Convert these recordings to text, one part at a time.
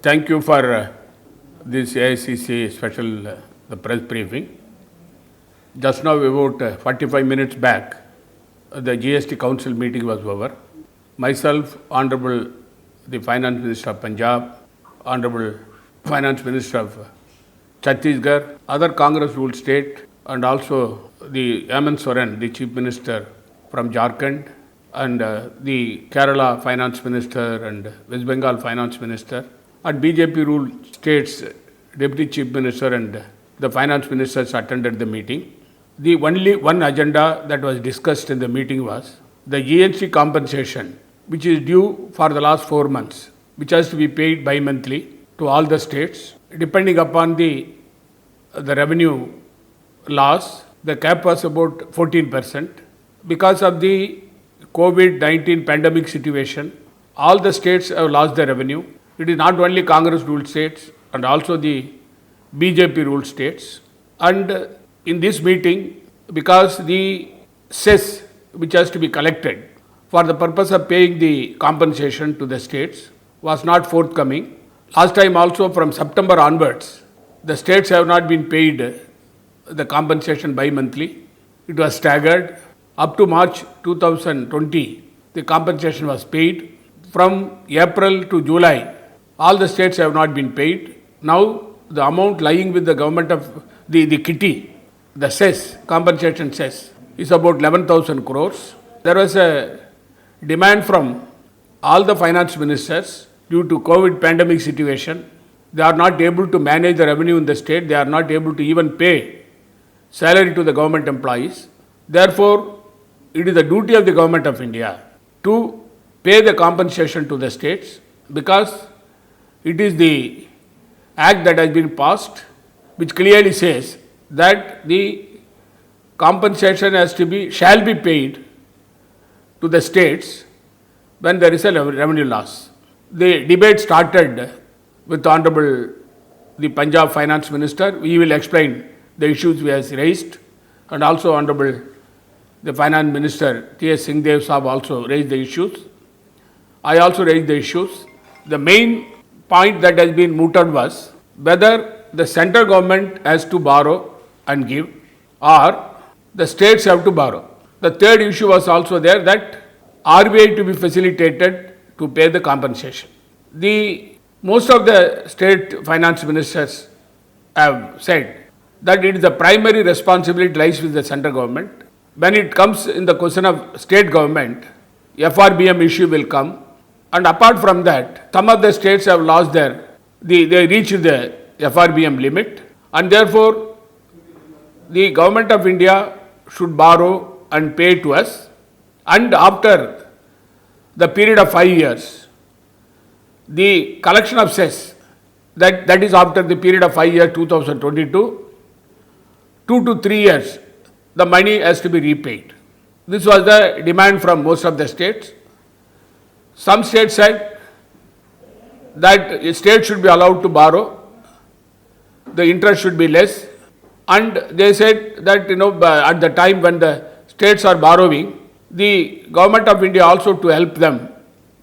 Thank you for this AICC special the press briefing. Just now, about 45 minutes back, the GST Council meeting was over. Myself, Honorable the Finance Minister of Punjab, Honorable Finance Minister of Chhattisgarh, other Congress-ruled state, and also the Hemant Soren, the Chief Minister from Jharkhand, and the Kerala Finance Minister and West Bengal Finance Minister, and BJP-ruled states, Deputy Chief Minister and the Finance Ministers attended the meeting. The only one agenda that was discussed in the meeting was the GST compensation, which is due for the last 4 months, which has to be paid bi-monthly to all the states. Depending upon the revenue loss, the cap was about 14%. Because of the COVID-19 pandemic situation, all the states have lost their revenue. It is not only Congress-ruled states and also the BJP-ruled states. And in this meeting, because the cess which has to be collected for the purpose of paying the compensation to the states was not forthcoming. Last time also, from September onwards, the states have not been paid the compensation bi-monthly. It was staggered. Up to March 2020, the compensation was paid. From April to July, all the states have not been paid. Now, the amount lying with the government of the kitty, the cess, compensation cess, is about 11,000 crores. There was a demand from all the finance ministers due to COVID pandemic situation. They are not able to manage the revenue in the state. They are not able to even pay salary to the government employees. Therefore, it is the duty of the government of India to pay the compensation to the states, because it is the act that has been passed which clearly says that the compensation shall be paid to the states when there is a revenue loss. The debate started with Honorable the Punjab Finance Minister. We will explain the issues we have raised, and also Honorable the Finance Minister T.S. Singhdeo Sahab also raised the issues. I also raised the issues. The main point that has been mooted was whether the central government has to borrow and give, or the states have to borrow. The third issue was also there, that RBI to be facilitated to pay the compensation. Most of the state finance ministers have said that it is the primary responsibility lies with the central government. When it comes in the question of state government, FRBM issue will come. And apart from that, some of the states have lost they reached the FRBM limit, and therefore the government of India should borrow and pay to us. And after the period of 5 years, the collection of cess, that is after the period of 5 years, 2022, 2 to 3 years, the money has to be repaid. This was the demand from most of the states. Some states said that a state should be allowed to borrow, the interest should be less, and they said that at the time when the states are borrowing, the government of India also to help them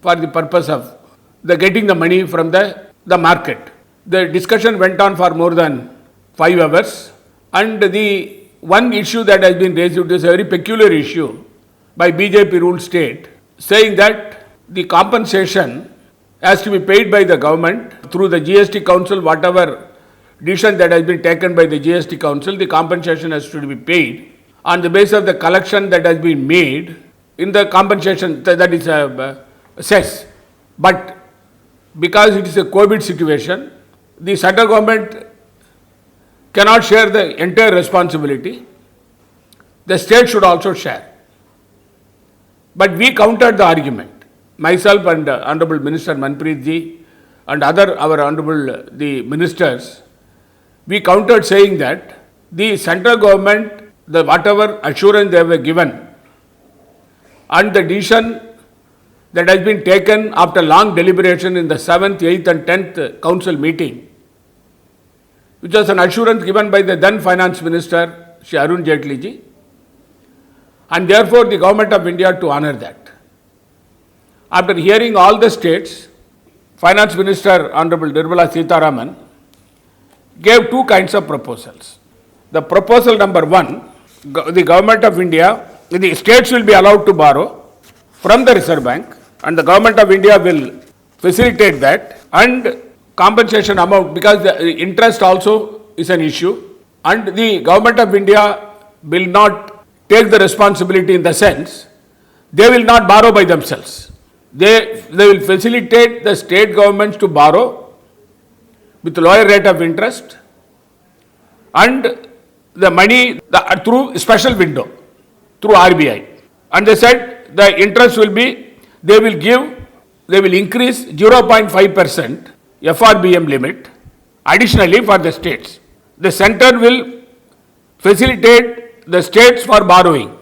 for the purpose of getting the money from the market. The discussion went on for more than 5 hours, and the one issue that has been raised, it is a very peculiar issue by BJP-ruled state, saying that the compensation has to be paid by the government through the GST Council. Whatever decision that has been taken by the GST Council, the compensation has to be paid on the basis of the collection that has been made in the compensation, that is a cess. But because it is a COVID situation, the central government cannot share the entire responsibility. The state should also share. But we countered the argument. Myself and Honorable Minister Manpreet ji and our Honorable the ministers, we countered saying that the central government, whatever assurance they were given, and the decision that has been taken after long deliberation in the 7th, 8th and 10th council meeting, which was an assurance given by the then Finance Minister, Shri Arun Jaitley ji, and therefore the government of India to honor that. After hearing all the states, Finance Minister Honorable Nirmala Sitharaman gave two kinds of proposals. The proposal number one, the Government of India, the states will be allowed to borrow from the Reserve Bank and the Government of India will facilitate that, and compensation amount, because the interest also is an issue, and the Government of India will not take the responsibility in the sense they will not borrow by themselves. They will facilitate the state governments to borrow with lower rate of interest and the money through special window, through RBI. And they said the interest will be, they will increase 0.5% FRBM limit additionally for the states. The center will facilitate the states for borrowing.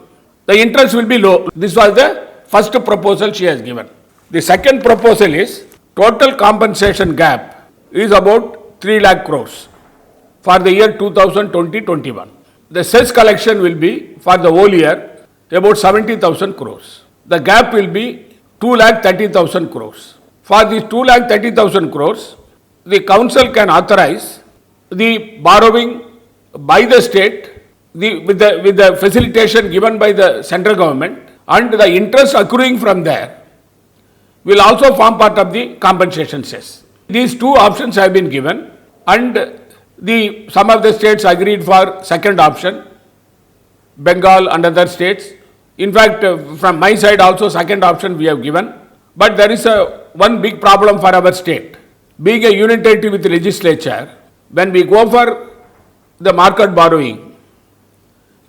The interest will be low. This was the first proposal she has given. The second proposal is total compensation gap is about 3 lakh crores for the year 2020-21. The cess collection will be for the whole year about 70,000 crores. The gap will be 2,30,000 crores. For these 2,30,000 crores, the council can authorize the borrowing by the state with the facilitation given by the central government, and the interest accruing from there will also form part of the compensation cess. These two options have been given, and some of the states agreed for second option, Bengal and other states. In fact, from my side also second option we have given. But there is one big problem for our state. Being a unitary with the legislature, when we go for the market borrowing,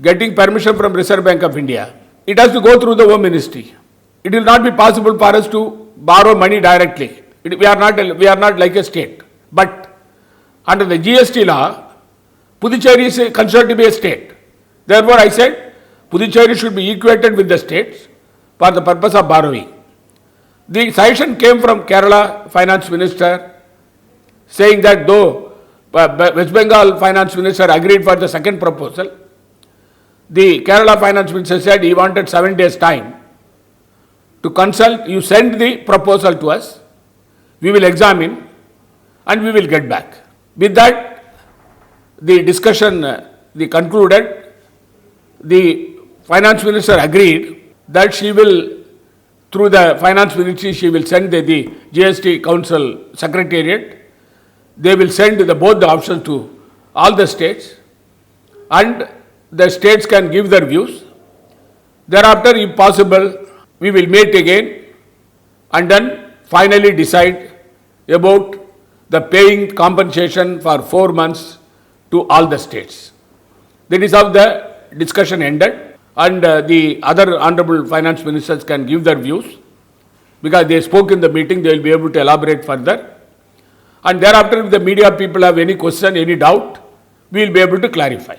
getting permission from Reserve Bank of India, it has to go through the Home Ministry. It will not be possible for us to borrow money directly. We are not like a state. But under the GST law, Puducherry is considered to be a state. Therefore, I said Puducherry should be equated with the states for the purpose of borrowing. The suggestion came from Kerala Finance Minister saying that though West Bengal Finance Minister agreed for the second proposal, the Kerala Finance Minister said he wanted 7 days time to consult. You send the proposal to us, we will examine and we will get back. With that, the discussion concluded. The Finance Minister agreed that she will, through the Finance Ministry, she will send the GST Council Secretariat. They will send both the options to all the states, and the states can give their views. Thereafter, if possible, we will meet again and then finally decide about the paying compensation for 4 months to all the states. That is how the discussion ended, and the other honorable finance ministers can give their views because they spoke in the meeting. They will be able to elaborate further, and thereafter if the media people have any question, any doubt, we will be able to clarify.